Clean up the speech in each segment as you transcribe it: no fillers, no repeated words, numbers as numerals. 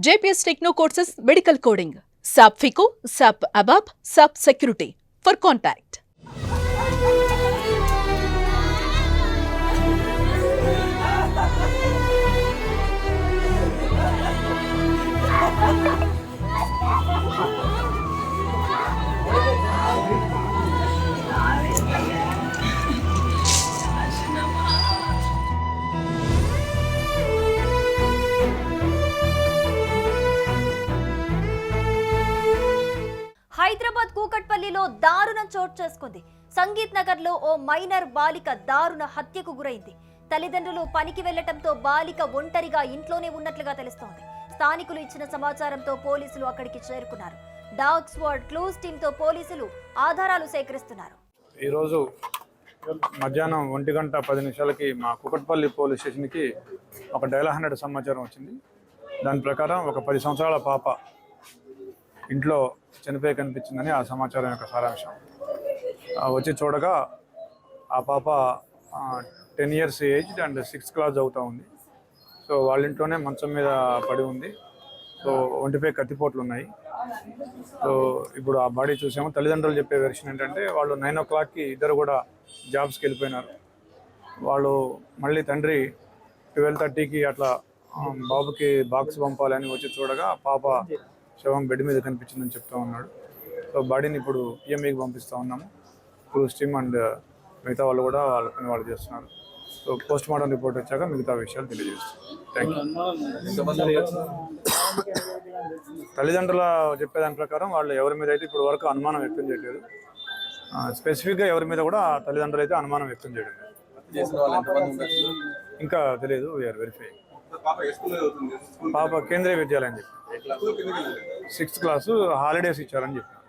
JPS Techno Courses Medical Coding, SAP FICO, SAP ABAP, SAP Security. For contact. Hyderabad కూకట్పల్లిలో దారుణం చోటు చేసుకుంది. సంగీత్ నగర్ లో ఓ మైనర్ బాలిక దారుణ హత్యకు గురైంది. తల్లిదండ్రులు పనికి వెళ్లటంతో బాలిక ఒంటరిగా ఇంట్లోనే ఉన్నట్లుగా తెలుస్తోంది. స్థానికులు ఇచ్చిన సమాచారంతో పోలీసులు అక్కడికి చేరుకున్నారు. డాగ్ స్క్వాడ్ క్లూస్ టీమ్ తో పోలీసులు ఆధారాలు సేకరిస్తున్నారు. ఈ రోజు మధ్యాహ్నం 1:10 మా కూకట్పల్లి పోలీస్ స్టేషన్కి ఒక డైల్ 100 సమాచారం వచ్చింది. దాని ప్రకారం ఒక 10 సంవత్సరాల పాప ఇంట్లో చనిపోయి కనిపించిందని ఆ సమాచారం యొక్క సారాంశం. వచ్చి చూడగా ఆ పాప 10 years age and 6th class చదువుతూ ఉంది. సో వాళ్ళ ఇంట్లోనే మంచం మీద పడి ఉంది. సో ఒంటిపై కత్తిపోట్లు ఉన్నాయి. సో ఇప్పుడు ఆ బాడీ చూసాము. తల్లిదండ్రులు చెప్పే వెర్షన్ ఏంటంటే వాళ్ళు 9 o'clockకి ఇద్దరు కూడా జాబ్స్కి వెళ్ళిపోయినారు. వాళ్ళు మళ్ళీ తండ్రి 12:30కి అట్లా బాబుకి బాక్స్ పంపాలని వచ్చి చూడగా పాప శవం బెడ్ మీద కనిపించిందని చెప్తూ ఉన్నాడు. సో బాడీని ఇప్పుడు పిఎంఈకి పంపిస్తూ ఉన్నాము. క్రూజ్ టీమ్ అండ్ మిగతా వాళ్ళు కూడా వాళ్ళ పని వాళ్ళు చేస్తున్నారు. సో పోస్ట్ మార్టం రిపోర్ట్ వచ్చాక మిగతా విషయాలు తెలియజేస్తాం. Thank you. తల్లిదండ్రుల చెప్పేదాని ప్రకారం వాళ్ళు ఎవరి మీద అయితే ఇప్పుడు వరకు అనుమానం వ్యక్తం చేయలేదు. స్పెసిఫిక్గా ఎవరి మీద కూడా తల్లిదండ్రులు అయితే అనుమానం వ్యక్తం చేయడం ఇంకా తెలియదు. We are verify. పాప కేంద్రీయ విద్యాలయం చెప్పి 6th క్లాసు హాలిడేస్ ఇచ్చారని చెప్పారు.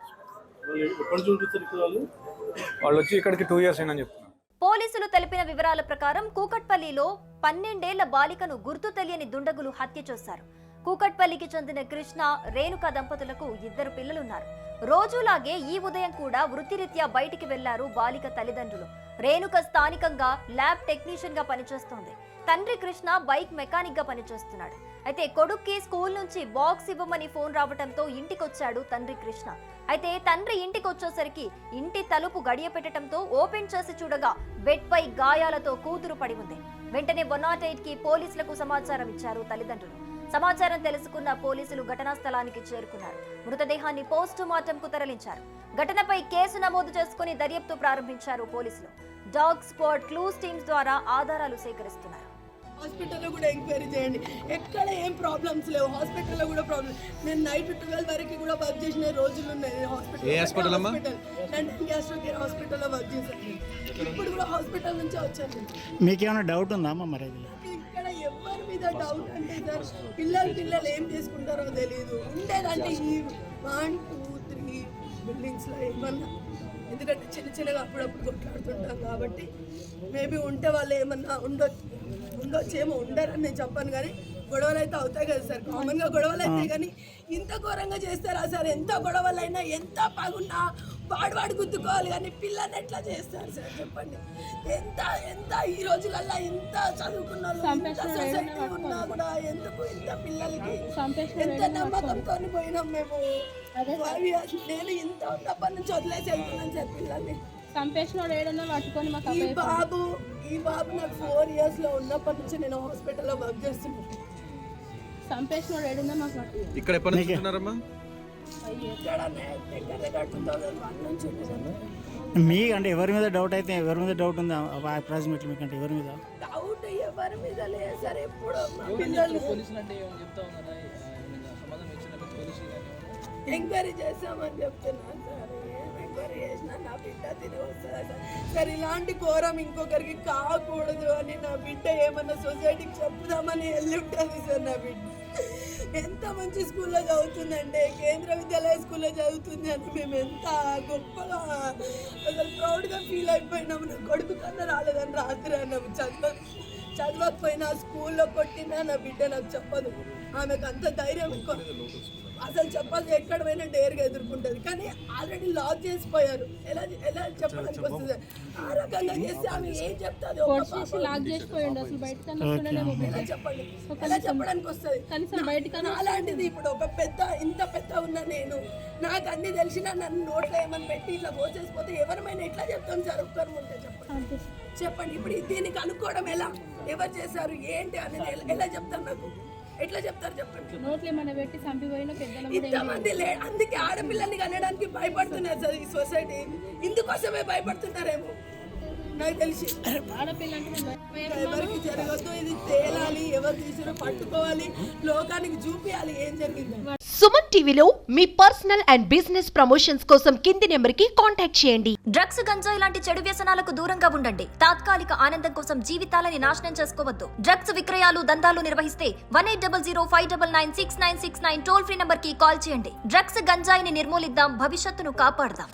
వాళ్ళు వచ్చి ఇక్కడికి 2 years అయినని చెప్తున్నారు. పోలీసులు తెలిపిన వివరాల ప్రకారం కూకట్పల్లిలో 12 ఏళ్ల బాలికను గుర్తు తెలియని దుండగులు హత్య చేశారు. కూకట్పల్లికి చెందిన కృష్ణ, రేణుక దంపతులకు 2 పిల్లలున్నారు. రోజులాగే ఈ ఉదయం కూడా వృత్తిరీత్యా బయటికి వెళ్లారు బాలిక తల్లిదండ్రులు. రేణుక స్థానికంగా ల్యాబ్ టెక్నీషియన్ గా పనిచేస్తోంది. తండ్రి కృష్ణ బైక్ మెకానిక్ గా పనిచేస్తున్నాడు. అయితే కొడుక్కి స్కూల్ నుంచి బాక్స్ ఇవ్వమని ఫోన్ రావడంతో ఇంటికొచ్చాడు తండ్రి కృష్ణ. అయితే తండ్రి ఇంటికి వచ్చేసరికి ఇంటి తలుపు గడియ పెట్టడంతో ఓపెన్ చేసి చూడగా బెడ్ పై గాయాలతో కూతురు పడి ఉంది. వెంటనే 108కి పోలీసులకు సమాచారం ఇచ్చారు తల్లిదండ్రులు. సమాచారం తెలుసుకున్న పోలీసులు ఘటనా స్థలానికి చేరుకున్నారు. మృతదేహాన్ని పోస్ట్ మార్టం కు తరలించారు. ఘటనపై కేసు నమోదు చేసుకుని దర్యాప్తు ప్రారంభించారు పోలీసులు. డాగ్ స్క్వాడ్ క్లూస్ టీమ్స్ ద్వారా ఆధారాలు సేకరిస్తున్నారు. హాస్పిటల్లో కూడా ఎంక్వైరీ చేయండి. ఎక్కడ ఏం ప్రాబ్లమ్స్ లేవు. హాస్పిటల్లో కూడా ప్రాబ్లం. నేను నైట్ 12 వరకు కూడా వర్క్ చేసిన రోజులు ఉన్నాయి. హాస్పిటల్లో వర్క్ చేశాను. ఇప్పుడు కూడా హాస్పిటల్ నుంచి వచ్చాను. మీకేమైనా డౌట్ ఉందా అమ్మ? మరి ఇక్కడ ఎవరి మీద డౌట్ అంటే సార్ పిల్లలు ఏం చేసుకుంటారో తెలియదు. ఉండేదంటే ఈ 1, 2, 3 బిల్డింగ్స్లో ఏమన్నా, ఎందుకంటే చిన్నగా అప్పుడప్పుడు కొట్లాడుతుంటాం కాబట్టి మేబీ ఉంటే వాళ్ళు ఏమన్నా ఉండొచ్చేమో. ఉండరని నేను చెప్పాను, కానీ గొడవలు అయితే అవుతాయి కదా సార్. కామన్గా గొడవలు అవుతాయి, కానీ ఇంత ఘోరంగా చేస్తారా సార్? ఎంత గొడవలైనా ఎంత పగున్నా వాడు గుద్దుకోవాలి, కానీ పిల్లల్ని ఎట్లా చేస్తారు సార్ చెప్పండి? ఎంత ఈ రోజులల్లో ఎంత చదువుకున్న సొసైటీ ఉన్నా కూడా ఎందుకు ఇంత పిల్లలకి ఎంత నమ్మకంతో పోయినాం మేము. నేను ఇంత ఉన్నప్పటి నుంచి వదిలేసి వెళ్తున్నాను సార్ పిల్లల్ని. ఈ బాబు నాకు 4 years లో ఉన్నప్పటి నుంచి నేను హాస్పిటల్లో వర్క్ చేస్తున్నాను. ఇక్కడ ఎప్పటి నుంచి ఉంటున్నారమ్మా? మీ అంటే ఎవరి మీద డౌట్ అయితే ఎవరి మీద డౌట్ ఉందా అప్రాక్సిమేట్లీ మీకంటే? ఎవరి మీద డౌట్ ఎవరి మీద లేదు సార్. ఎప్పుడు పిల్లలు ఎంక్వైరీ చేస్తామని చెప్తున్నాను సార్. ఎంక్వైరీ చేసినా నా బిడ్డ తిరిగి వస్తుందా సార్? సార్ ఇలాంటి ఘోరం ఇంకొకరికి కాకూడదు అని నా బిడ్డ ఏమన్నా సొసైటీకి చెప్పుదామని వెళ్ళి ఉంటుంది సార్. నా బిడ్డ ఎంత మంచి స్కూల్లో చదువుతుందంటే కేంద్ర విద్యాలయ స్కూల్లో చదువుతుంది అని మేము ఎంత గొప్పగా అసలు ప్రౌడ్గా ఫీల్ అయిపోయినాము. నా కొడుకు కన్నా రాలేదని రాత్రి అన్నాము. చదవకపోయినా స్కూల్లో కొట్టినా నా బిడ్డ నాకు చెప్పదు. ఆమెకు అంత ధైర్యం ఎక్కువ. అసలు చెప్పాలి ఎక్కడ పోయినా డేర్గా ఎదుర్కొంటుంది. కానీ ఆల్రెడీ లాక్ చేసిపోయారు. ఎలా ఎలా చెప్పడానికి వస్తుంది? ఆ రకంగా చేస్తే ఆమె ఏం చెప్తుంది? ఎలా చెప్పండి, ఎలా చెప్పడానికి వస్తుంది? అలాంటిది ఇప్పుడు ఒక పెద్ద ఇంత పెద్ద ఉన్న నేను, నాకు అన్ని తెలిసినా నన్ను నోట్లో ఏమని పెట్టి ఇట్లా పోసేసిపోతే ఎవరిమైనా ఎట్లా చెప్తాం సార్? ఒక్కరు ఉంటే చెప్పండి చెప్పండి. ఇప్పుడు దీనికి అనుకోవడం ఎలా, ఎవరు చేశారు ఏంటి అనేది ఎలా చెప్తారు? నాకు ఎట్లా చెప్తారు చెప్పండి? ఇంతమంది అందుకే ఆడపిల్లల్ని కనడానికి భయపడుతున్నారు సార్ ఈ సొసైటీ. ఇందుకోసమే భయపడుతున్నారేమో నాకు తెలిసి. ఎవరికి జరగద్దు, ఇది తేలాలి, ఎవరు తీసినా పట్టుకోవాలి, లోకానికి చూపించాలి ఏం జరిగింది. సుమన్ టీవీలో మీ పర్సనల్ అండ్ బిజినెస్ ప్రమోషన్స్ కోసం కింది నెంబర్కి కాంటాక్ట్ చేయండి. డ్రగ్స్, గంజాయి లాంటి చెడు వ్యసనాలకు దూరంగా ఉండండి. తాత్కాలిక ఆనందం కోసం జీవితాలని నాశనం చేసుకోవద్దు. డ్రగ్స్ విక్రయాలు, దందాలు నిర్వహిస్తే 1800-599-6969 టోల్ ఫ్రీ నంబర్ కి కాల్ చేయండి. డ్రగ్స్, గంజాయిని నిర్మూలిద్దాం, భవిష్యత్తును కాపాడదాం.